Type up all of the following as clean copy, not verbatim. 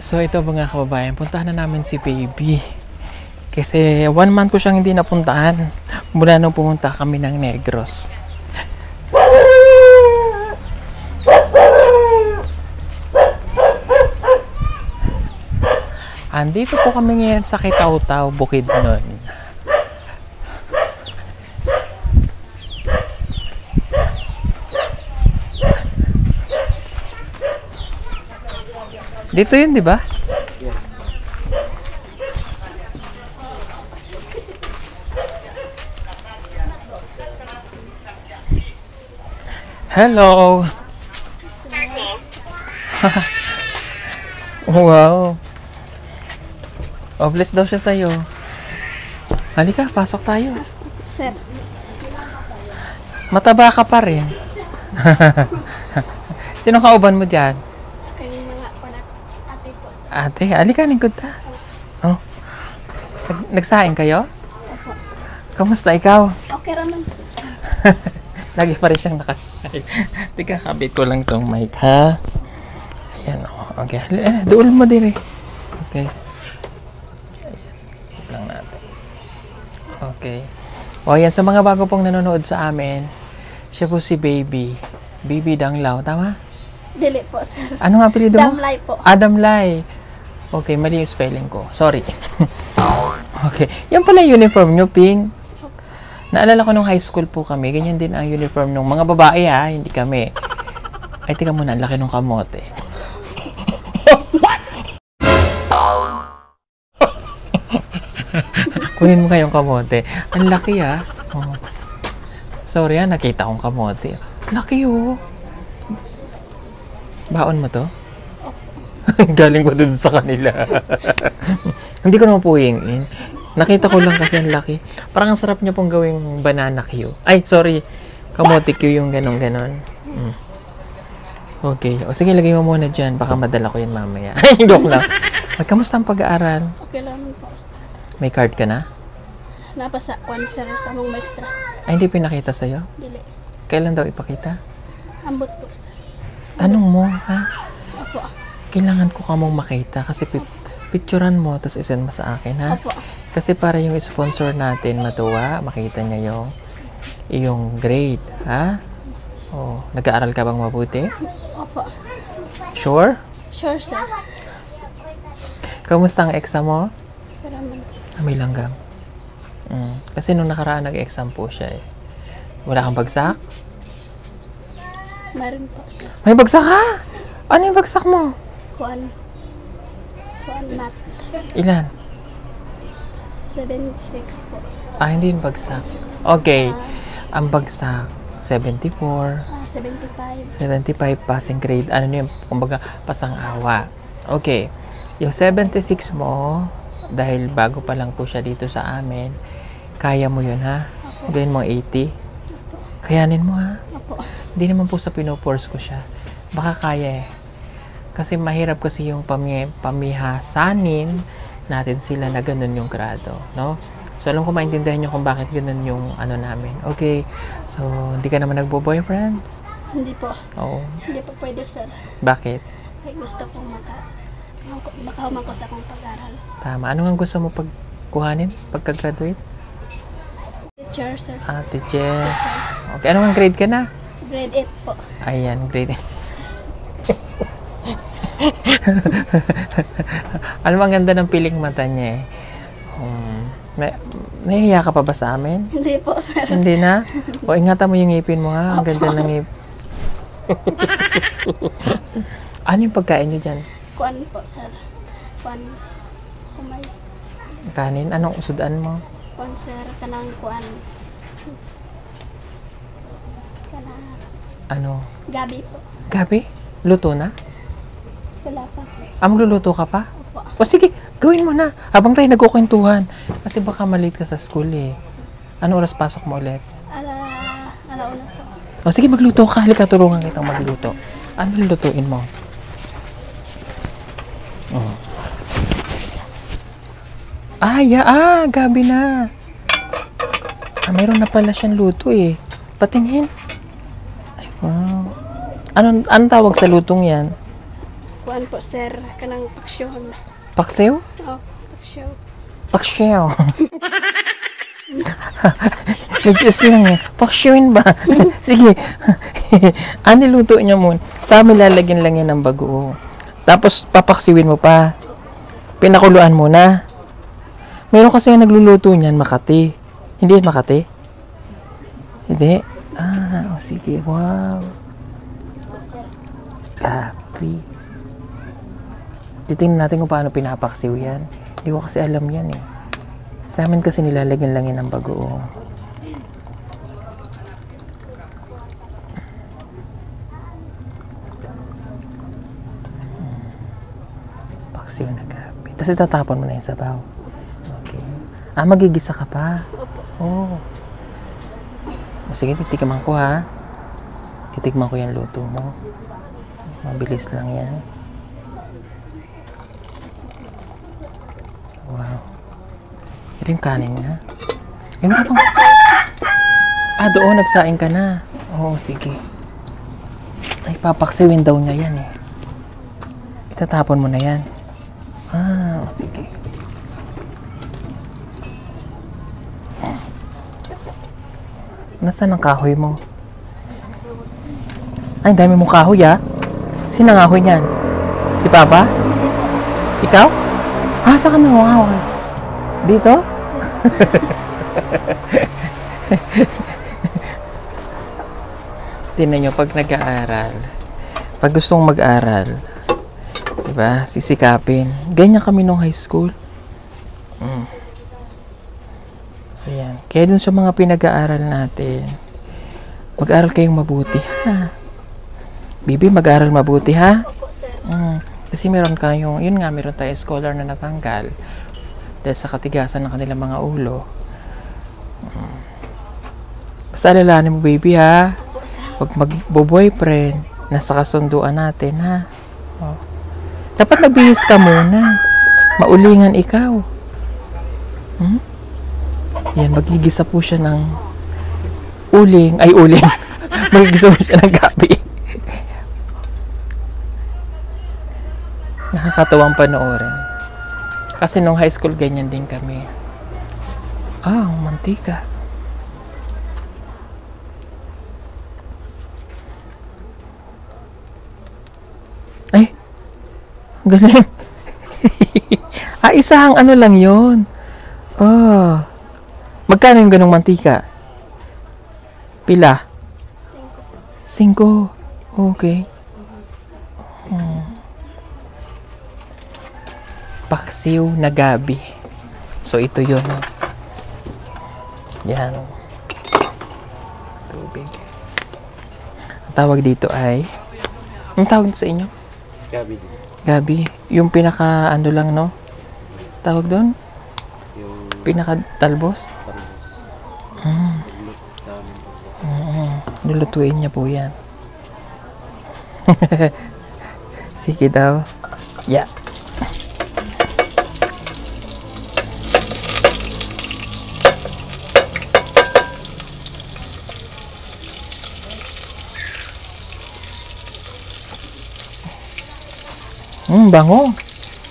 So ito mga kababayan, puntahan na namin si Baby. Kasi 1 month ko siyang hindi napuntahan mula nung pumunta kami ng Negros. Andito po kami ngayon sa Kitaw-Taw, Bukidnon. Dito yun, di ba? Yes. Hello! Wow! Oh, bless daw siya sa'yo. Halika, pasok tayo. Sir. Mataba ka pa rin. Sino kauban mo dyan? Kayong mga anak ate po. Ate, halika, lingkod ta. Oh. Nagsaing kayo? Opo. Kamusta ikaw? Okay raman. Lagi pa rin siyang nakasaing. Tika, kabit ko lang tong mic, ha? Ayan, oh. Okay. Duol mo din eh. Okay. Ayan. Lang natin. Okay. O, ayan. Sa mga bago pong nanonood sa amin, siya po si Baby. Baby Danglao. Tama? Dili po, sir. Ano nga apelido mo? Damlay po. Adam Lai. Okay, mali yung spelling ko. Sorry. Okay. Yan pala yung uniform nyo, Ping. Naalala ko nung high school po kami, ganyan din ang uniform ng mga babae, ha? Hindi kami. Ay, tika muna, ang laki nung kamote. Kunin mo kayong kamote. Ang laki, ha? Oh. Sorry, ha? Nakita kong kamote. Laki, oh. Baon mo to? Galing ba dun sa kanila? Hindi ko naman po hingin. Nakita ko lang kasi ang laki. Parang ang sarap niya pong gawing banana Q. Ay, sorry. Kamote Q yung ganon-ganon. Okay. O sige, lagay mo muna dyan. Baka madala ko yun mamaya. Ay, joke lang. Kamusta ang pag-aaral? Okay lang po, sir. May card ka na? Napasa kwan, sir, sa mong maestra. Ay, hindi pinakita sa'yo? Dili. Kailan daw ipakita? Ambot po, sir. Tanong mo, ha? Opo. Kailangan ko ka mong makita kasi picturean mo tapos isend mo sa akin, ha? Opo. Kasi para yung sponsor natin matuwa, makita niya yung iyong grade, ha? Oh, nag-aaral ka bang mabuti? Opo. Sure? Sure, sir. Kamusta ang exam mo? Okay raman. May langgam. Kasi nung nakaraan nag-exam po siya eh. Wala kang bagsak? Meron po, sir. May bagsak ka? Ano yung bagsak mo? Kwan math. Ilan? 76 po. Hindi yung bagsak. Okay. Ang bagsak, 74. 75. 75 passing grade. Ano yun? Kumbaga, pasang-awa. Okay. Yung 76 mo, dahil bago pa lang po siya dito sa amin, kaya mo yun, ha? Gawin mo 80. Kayanin mo, ha? Opo. Hindi naman po sa pinoforce ko siya. Baka kaya eh. Kasi mahirap kasi yung pamihasanin natin sila na ganun yung grado, no? So, alam ko maintindihan nyo kung bakit ganun yung ano namin. Okay. So, hindi ka naman nagbo-boyfriend? Hindi po. Oo. Hindi po pwede, sir. Bakit? Ay, gusto kong makahuman ko sa akong pag-aral. Tama. Ano nga gusto mo pagkuhanin pagka-graduate? Teacher, sir. Teacher. Teacher. Okay. Ano nga grade ka na? Grade 8 po. Ayan, grade 8. Alam mo, ang ganda ng piling mata niya eh. Nahihiya ka pa ba sa amin? Hindi po, sir. Hindi na? O, ingatan mo yung ngipin mo, ha? Ang ganda ng ngipin. Ano yung pagkain nyo dyan? Kuan po, sir. Kuan. Kumay. Kanin? Anong usudan mo? Kuan, sir. Kanang kuan. Kanang Ano? gabi po. Gabi? Luto na? Wala pa. Magluluto ka pa? Opo. O sige, gawin mo na. Habang tayo nagkukwentuhan. Kasi baka malate ka sa school eh. Ano oras pasok mo ulit? Alauna po. O sige, magluto ka. Halika, tulungan kitang magluto. Ano lutuin mo? Oh. Gabi na. Mayroon na pala siyang luto eh. Patingin. Ay, wow. Anong tawag sa lutong yan? kuan po sir kanang paksyon. Paksiw? Oh, paksyon. Paksiw. Nag-is lang eh. Paksiwin ba? Sige. Niluto niya muna. Sa amin lalagyan lang yan ng bagoong. Tapos papaksiwin mo pa. Pinakuluan muna. Meron kasi nagluluto niyan, Makati. Hindi yan Makati? Hindi. Sige. Wow. Copy. Titingnan natin kung paano pinapaksiw yan. Hindi ko kasi alam yan eh. Sa amin kasi nilalagyan lang yan ng bagoong. Paksiw na gabi. Tapos itatapon mo na yung sabaw. Okay. Magigisa ka pa. Opo sir. Oh. Sige, titikman ko ha. Titikman ko yung luto mo. Mabilis lang yan. Wow. Ito yung kanin nga. Wala pang... doon, nagsaing ka na. Oo, sige. Ay, papaksiwin daw niya yan eh. Itatapon mo na yan. Sige. Nasaan ang kahoy mo? Ay, dami mong kahoy Sino ang kahoy niyan? Si Papa? Ikaw? Saan ka nangangahoy? Dito? Tingnan nyo, pag nag-aaral, pag gustong mag-aral, diba, sisikapin. Ganyan kami nung high school. Ayan. Kaya dun sa mga pinag-aaral natin, mag-aral kayong mabuti, ha? Bibi, mag-aral mabuti, ha? Opo sir. Kasi meron kayong, yun nga, meron tayo scholar na natanggal dahil sa katigasan ng kanilang mga ulo. Basta alalahanin mo, baby, ha? Opo sir. Huwag mag-boyfriend. Nasa kasunduan natin, ha? Dapat nagbihis ka muna. Maulingan ikaw. Yan, magigisa po siya ng uling. Magigisa po siya ng gabi. Nakakatawang panoorin. Kasi nung high school, ganyan din kami. Mantika. Ay, galing. Isang ano lang yun. Magkano yung ganong mantika? Pila? 5. Okay. Paksiw na gabi. So, ito yun. Yan. Tubig. Ang tawag dito ay... Ang tawag dito sa inyo? Gabi. Gabi. Yung pinaka, ano lang, no? Tawag doon? Yung Pinaka talbos? talbos. Naglut sa amin. Lulutuin niya po yan. Sige daw. Yeah. Bango.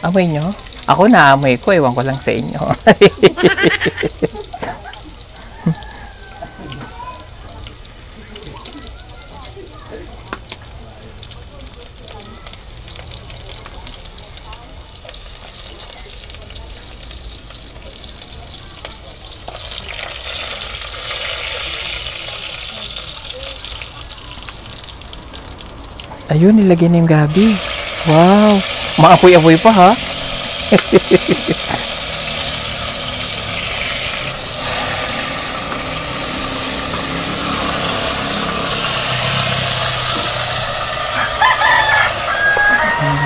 Amoy nyo? Ako naamoy ko, ewan ko lang sa inyo. Ayun, nilagyan na yung gabi. Wow! Maapoy-apoy pa, ha?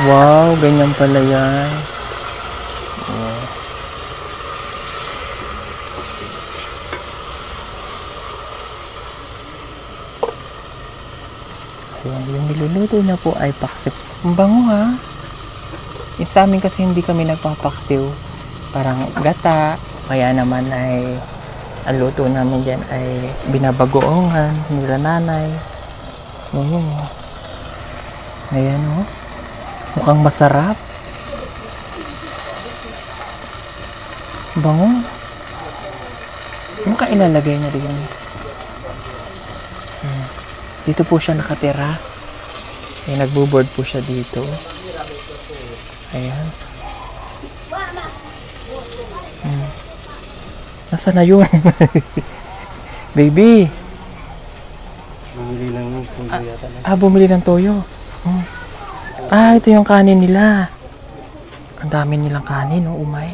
Wow! Ganyan pala yan. Wow. Ayan, yung niluluto na po ay paksiw. Ang bango, ha? Sa amin kasi hindi kami nagpapaksiw. Parang gata. Kaya naman ay ang luto namin dyan ay binabagoongan nila nanay. Ayan, oh. Mukhang masarap. Bango. Ano ka ilalagay niya din? Dito po siya nakatira. Nagbo-board po siya dito. Ayan. Nasaan na yun? Baby. Bumili lang ng tuloy yata na. Bumili ng toyo. Ito yung kanin nila. Ang dami nilang kanin, umay.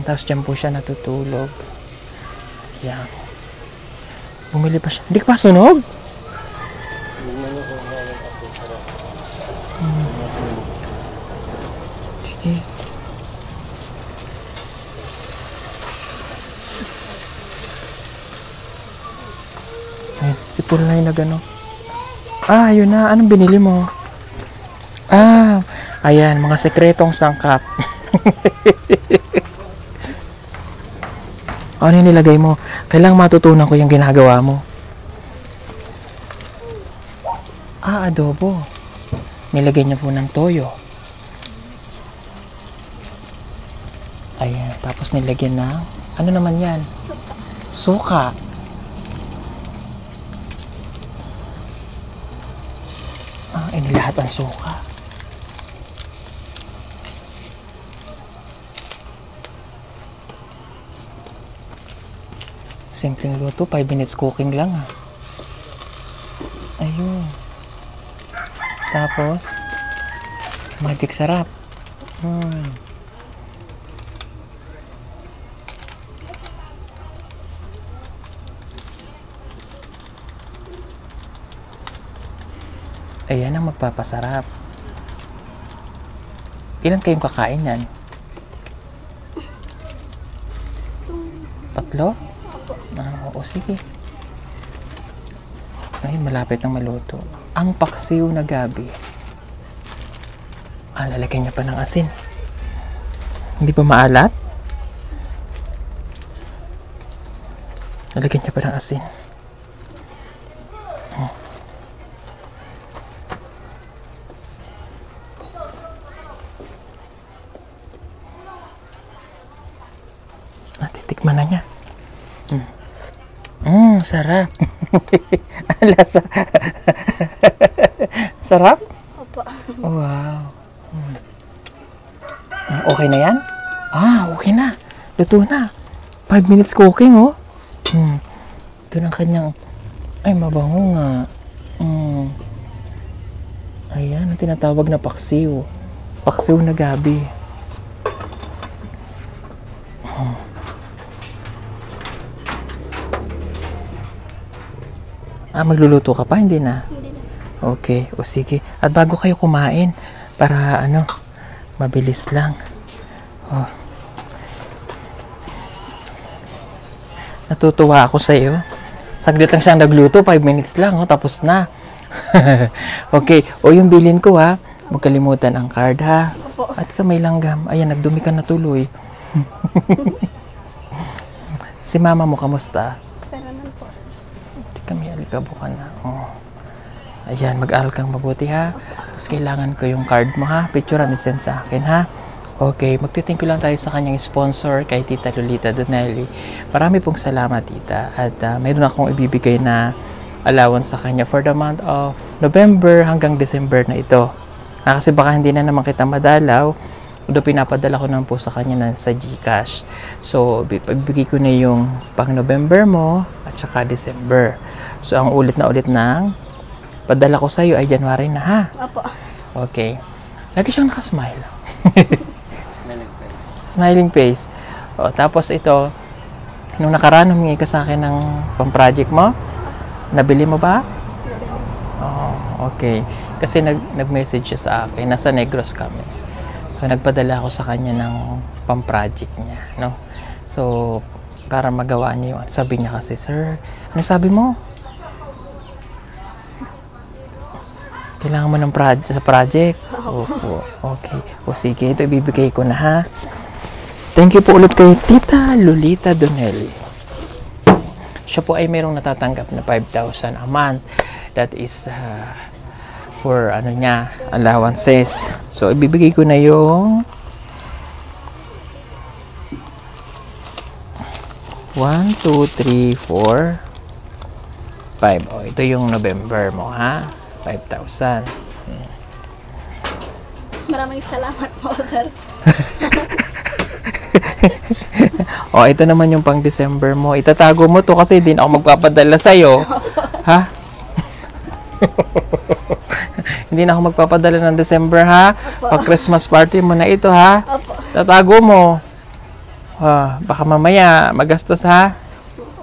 Tapos dyan po siya natutulog. Yan. Bumili pa siya. Hindi ka pa sunog? Sige. Ay, si Paul na yung nagano. Yun na. Anong binili mo? Ayan. Mga sekretong sangkap. Ano yung nilagay mo? Kailangang matutunan ko yung ginagawa mo. Adobo. Nilagay niya po ng toyo. Ayan. Tapos nilagyan ng... Ano naman yan? Suka. Inilahat ang suka. Simpleng luto, 5 minutes cooking lang Ayun. Tapos, magic sarap. Ayan ang magpapasarap. Ilan kayong kakain yan? 3? Oo, sige. Ngayon, malapit nang maluto. Ang paksiw na gabi. Lalagyan niya pa ng asin. Hindi pa maalat? Lalagyan niya pa ng asin. Natitikman na niya. Sarap. Ang lasa. Sarap? Opo. Wow. Okay na yan? Okay na. Luto na. 5 minutes cooking, Ito ng kanyang... Ay, mabango nga. Ayan, ang tinatawag na paksiw. Paksiw na gabi. Magluluto ka pa? Hindi na? Hindi na. Okay, o sige. At bago kayo kumain, para mabilis lang. Natutuwa ako sa iyo. Saglit lang siyang nagluto, 5 minutes lang, tapos na. Okay, yung bilin ko huwag kalimutan ang card Opo. At kamay langgam. Ayan, nagdumi ka na tuloy. Si mama mo, kamusta? Pero naman po. Hindi kami alikabukan na. Ayan, mag-aral kang mabuti Tapos kailangan ko yung card mo Picture and send sa akin Okay, magti-thank you lang tayo sa kanyang sponsor kay Tita Lolita Donelli. Marami pong salamat, Tita. At mayroon akong ibibigay na allowance sa kanya for the month of November hanggang December na ito. Kasi baka hindi na naman kita madalaw. Pinapadala ko naman po sa kanya na sa GCash. So, ibigay ko na yung pang November mo at saka December. So, ang ulit ng padala ko sa iyo ay January na Opo. Okay. Lagi siyang nakasmile. Smiling face. Smiling face. Tapos ito, nung nakaraan humingi ka sa akin ng pang-project mo, nabili mo ba? Okay. Kasi nag-message siya sa akin. Nasa Negros kami. So, nagpadala ako sa kanya ng pang-project niya. No? So, para magawa niya yun. Sabi niya kasi, Sir, ano sabi mo? Kailangan mo ng sa project? Opo. Okay. Sige, ito ibibigay ko na Thank you po ulit kay Tita Lolita Donelli. Siya po ay merong natatanggap na 5,000 a month. That is for ano niya, allowances. So, ibibigay ko na yung 1, 2, 3, 4, 5. Oh, ito yung November mo, ha? 5,000. Maraming salamat po, sir. Oh, ito naman yung pang December mo. Itatago mo to kasi hindi na ako magpapadala sa'yo. Ha? Hindi na ako magpapadala ng December, ha? Pag Christmas party mo na ito, ha? Opo. Tatago mo. Baka mamaya magastos, ha?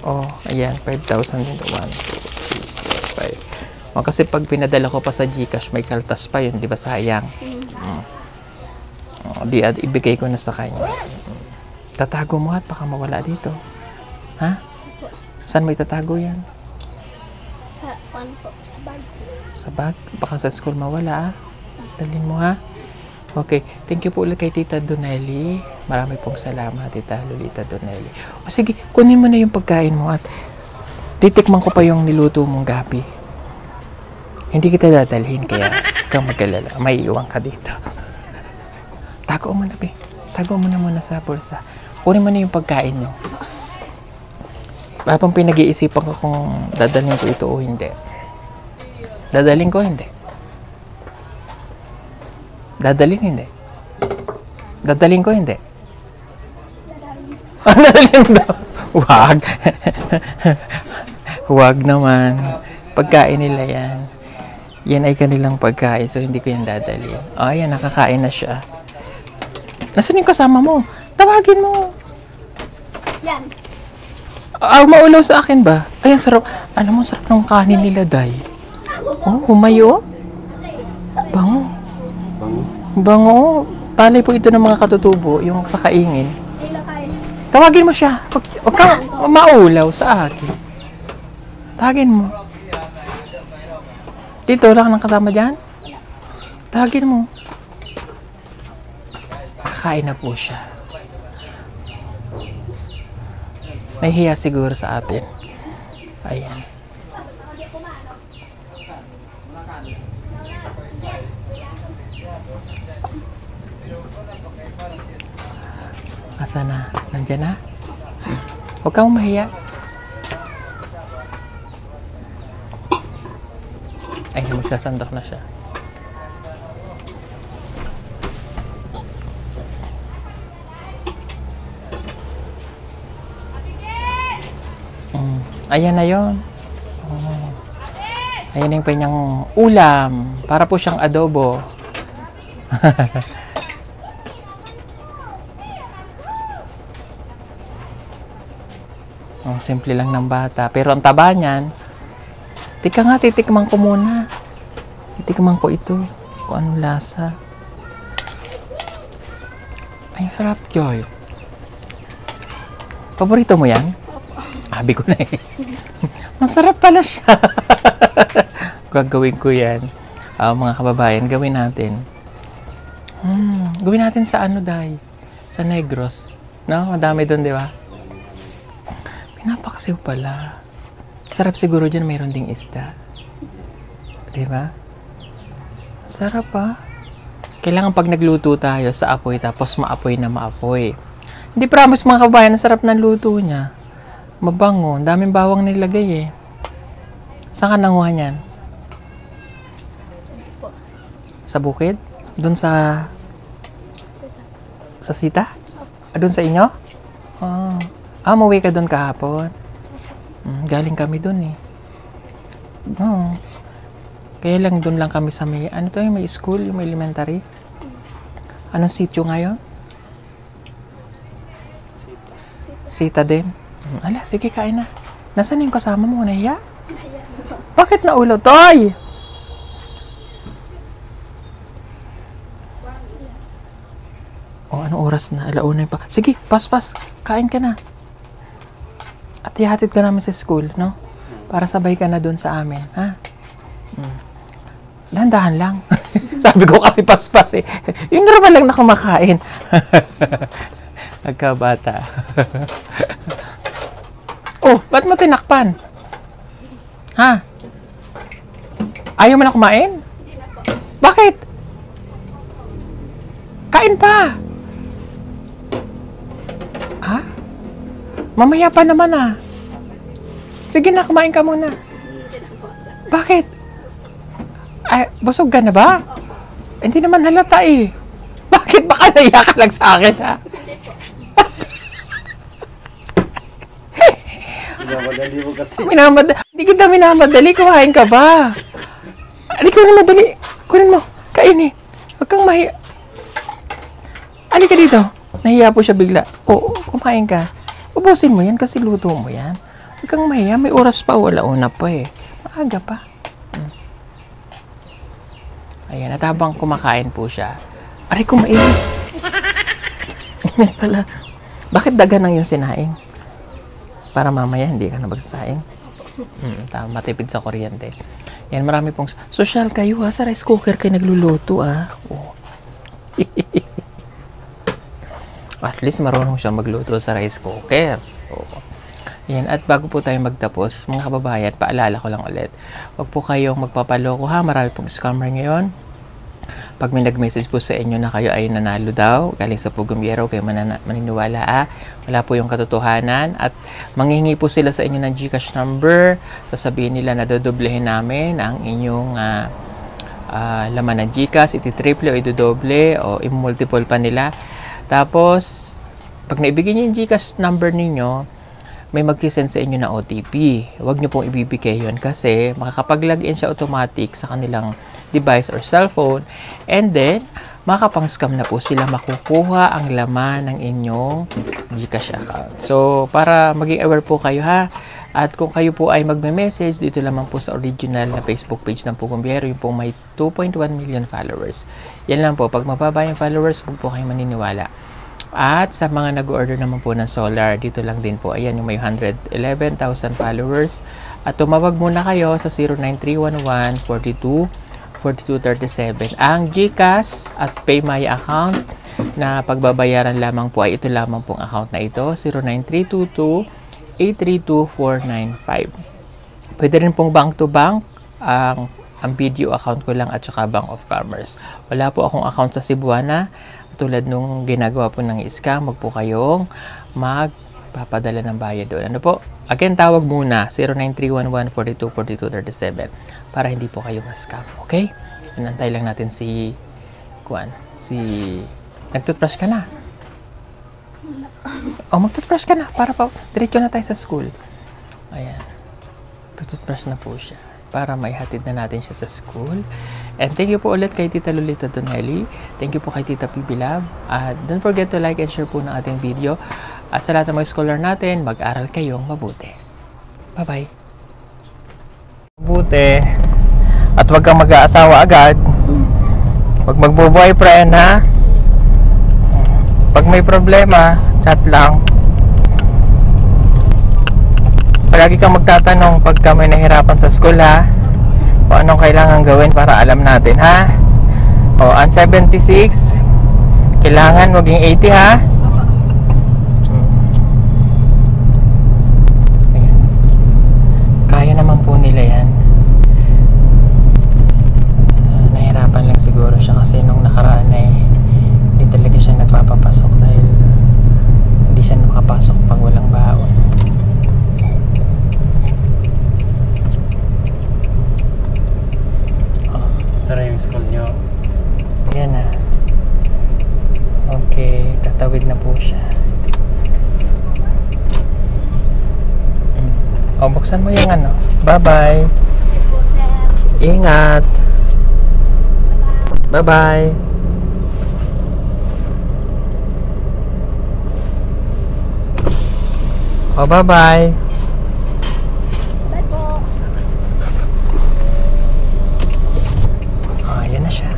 Oh, ayan. 5,000 dito. 1, 2, 3, 4, 5. Oh, kasi pag pinadala ko pa sa GCash, may kaltas pa yun. Di ba sayang? Oh, ibigay ko na sa kanya. Tatago mo at baka mawala dito. Ha? Saan mo itatago yan? Sa bag. Sa bag? Baka sa school mawala, ah. Dalhin mo, ha? Okay. Thank you po ulit kay Tita Donelly. Marami pong salamat, Tita Lolita Donelly. O sige, kunin mo na yung pagkain mo at titikman ko pa yung niluto mong gabi. Hindi kita dadalhin, kaya ikaw mag-alala. May iwan ka dito. Tago mo na, be. Tago mo na muna sa bulsa. Kunin mo na yung pagkain mo. Habang pinag-iisipan ko kung dadalhin ko ito o hindi. Dadalhin ko, hindi. Dadalhin, hindi. Dadalhin ko, hindi. Dadalhin daw. Wag. Wag naman. Pagkain nila yan. Yan ay kanilang pagkain, so hindi ko yan dadalhin. Oh, yan, nakakain na siya. Nasaan yung kasama mo? Tawagin mo. Yan. Maulaw sa akin ba? Ay, ang sarap. Alam mo, sarap ng kanin nila, Day. Oh, humayo. Bango. Bango. Bango. Palay po ito ng mga katutubo, yung sa kaingin. Hindi kain. Tawagin mo siya. Huwag ka maulaw sa akin. Tawagin mo. Dito, wala ka nang kasama dyan? Tawagin mo. Kakain na po siya. Nahihiya siguro sa atin. Ayan. Asa na? Nandyan na? Huwag kang mahiya. Ay, magsasandok na siya. Ayan na yun. Oh. Ayan yung kanyang ulam. Para po siyang adobo. Simple lang ng bata. Pero ang taba niyan, titikman ko muna. Titikman ko ito. Kung anong lasa. Ay, sarap, Joy. Paborito mo yan? Sabi ko na eh. Masarap pala siya. Gagawin ko yan. Mga kababayan, gawin natin. Gawin natin sa ano, Day? Sa Negros. No? Madami doon, di ba? Pinapakasiw pala. Sarap siguro dyan, mayroon ding isda. Di ba? Sarap, ah. Kailangan pag nagluto tayo sa apoy, tapos maapoy na maapoy. Hindi promise mga kababayan, sarap ng luto niya. Mabango. Ang daming bawang nilagay eh. Saan ka nanguha niyan? Sa bukid? Doon sa... Sa sita? Doon sa inyo? Umuwi ka doon kahapon? Galing kami doon eh. Kaya lang doon lang kami sa may... Ano to yung may school? Yung may elementary? Anong sityo ngayon? Sita din? Ala, sige, kain na. Nasaan yung kasama mo? Nahiya? Bakit naulaw? Toy! Anong oras na? Alauna pa. Sige, pas. Kain ka na. At ihatid ka namin sa school, no? Para sabay ka na doon sa amin, ha? Landahan lang. Sabi ko kasi pas eh. Yung normal lang na kumakain. Nagkabata. Ba't mo tinakpan? Ha? Ayaw mo na kumain? Bakit? Kain pa. Ha? Mamaya pa naman ah. Sige na, kumain ka muna. Bakit? Ay, busog ka na ba? Hindi naman halata eh. Bakit? Baka naiya ka lang sa akin ha? Minamadali mo kasi. Hindi kita minamadali. Kumain ka ba? Hindi ko na madali. Kunin mo. Kain eh. Huwag kang mahiya. Halika dito. Nahiya po siya bigla. Oo, kumain ka. Ubusin mo yan kasi luto mo yan. Huwag kang mahiya. May oras pa. Wala una pa eh. Maaga pa. Ayan. At habang kumakain po siya. Aray, kumain. Init pala. Bakit dagan ang yung sinaing? Para mamaya hindi ka na magsasaing. Tama, matipid sa kuryente. Yan, marami pong... Social kayo ha, sa rice cooker kayo nagluluto ah. Oh. At least marunong siya magluto sa rice cooker. Oh. Yan, at bago po tayo magtapos, mga kababayan, paalala ko lang ulit. Huwag po kayong magpapaloko ha, marami pong scammer ngayon. Pag may nag-message po sa inyo na kayo ay nanalo daw, galing sa Pugumbiyero, kayo maniniwala wala po yung katotohanan at manghihingi po sila sa inyo ng GCash number, sasabihin nila na dodoblehin namin ang inyong laman ng GCash, iti-triple o idodoble o i-multiple pa nila. Tapos, pag naibigay niyo yung GCash number ninyo, may mag-send sa inyo na OTP. Huwag nyo pong ibibigay yun kasi makakapag-login siya automatic sa kanilang device or cellphone, and then makakapang-scam na po sila, makukuha ang laman ng inyong GCash account. So, para maging aware po kayo ha, at kung kayo po ay magme-message, dito lamang po sa original na Facebook page ng Pugumbiyero, yung pong may 2.1 million followers. Yan lang po, pag mababa yung followers, huwag po kayong maniniwala. At sa mga nag-order naman po ng solar, dito lang din po, ayan yung may 111,000 followers. At tumawag muna kayo sa 09311-42-4237. Ang GCash at PayMaya account na pagbabayaran lamang po ay ito lamang pong account na ito, 09322-832495. Pwede rin pong bank to bank, ang video account ko lang at saka Bank of Commerce. Wala po akong account sa Cebuana, tulad nung ginagawa po ng scam. Wag po kayong magpapadala ng bayad doon. Ano po? Again, tawag muna 09311-42-4237 para hindi po kayo ma-scam. Okay? Inantay lang natin si nag-toothbrush ka na. O, mag-toothbrush ka na para pa diretso na tayo sa school. Ayan. Toothbrush na po siya para maihatid na natin siya sa school. And thank you po ulit kay Tita Lolita Donelli. Thank you po kay Tita PB Lab. Don't forget to like and share po ng ating video. At sa lahat ng mga scholar natin, mag-aral kayong mabuti. Bye-bye. Mabuti. At huwag kang mag-aasawa agad. Huwag magbo-boyfriend ha. Pag may problema, chat lang. Palagi kang magtatanong pagka may nahirapan sa school ha. Kung anong kailangan gawin para alam natin ha. O, ang 76 kailangan maging 80 ha. Ayan. Kaya naman po nila yan. Nahirapan lang siguro siya kasi nung nakaraan ay hindi talaga siya nagpapapasok dahil hindi siya makapasok pag walang baon. Tara yung school nyo. Ayan na. Okay, tatawid na po siya. O, buksan mo yung ano. Bye-bye. Ingat. Bye-bye. O, bye-bye. Bye po. Ayan na siya.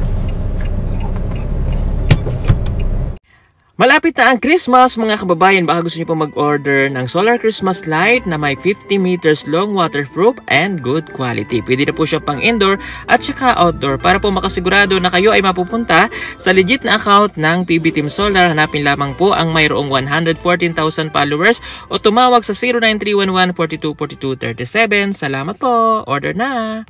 Malapit na ang Christmas mga kababayan. Baka gusto niyo pa mag-order ng solar Christmas light na may 50 meters long, waterproof and good quality. Pwede na po siya pang indoor at saka outdoor. Para po makasigurado na kayo ay mapupunta sa legit na account ng PB Team Solar, hanapin lamang po ang mayroong 114,000 followers o tumawag sa 09311-424237. Salamat po! Order na!